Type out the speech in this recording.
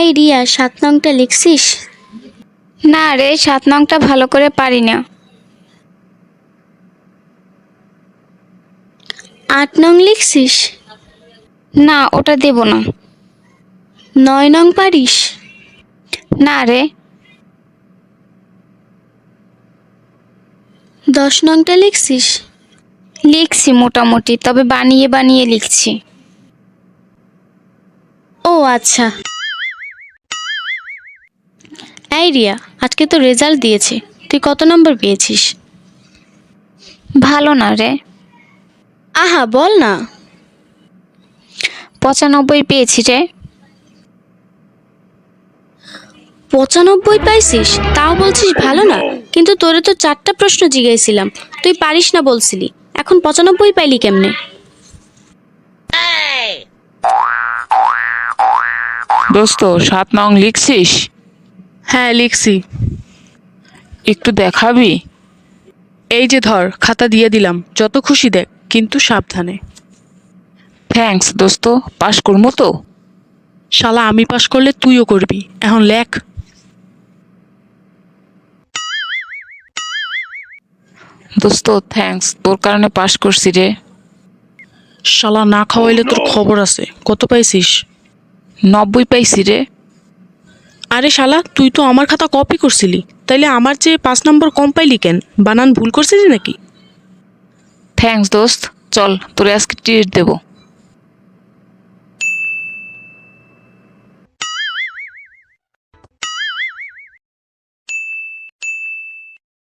এই রিয়া, 7 নংটা লিখছিস? না রে, 7 নংটা ভালো করে পারি না। 8 নং লিখছিস? না, ওটা দেব না। 9 নং পারিস? না রে। 10 নংটা লিখছিস? লিখছি মোটামুটি, তবে বানিয়ে বানিয়ে লিখছি। ও আচ্ছা। এই রিয়া, আজকে তো রেজাল্ট দিয়েছে, তুই কত নম্বর পেয়েছিস? ভালো না রে। আহা, বল না। 95 পেয়েছি রে। 95 পাইছিস? তাও বলছিস ভালো না? কিন্তু তোরে তো 4টা প্রশ্ন জিজ্ঞাসিলাম, তুই পারিস না বলছিলি, এখন 95 পাইলি কেমনে? দোস্ত, 7 নং লিখছিস? হ্যাঁ লিখছি। একটু দেখাবি? এই যে ধর, খাতা দিয়ে দিলাম, যত খুশি দেখ, কিন্তু সাবধানে। থ্যাঙ্কস দোস্ত, পাশ করবো তো? শালা আমি পাস করলে তুইও করবি, এখন লেখ। দোস্ত থ্যাঙ্কস, তোর কারণে পাশ করছি রে। শালা না খাওয়াইলে তোর খবর আছে। কত পাইছিস? 90 পাইছি রে। আরে শালা, তুই তো আমার খাতা কপি করছিলি, তাইলে আমার চেয়ে 5 নম্বর কম পাইলি কেন? বানান ভুল করছিলি নাকি? থ্যাঙ্কস দোস্ত, চল তোরে আজকে ট্রিট দেবো।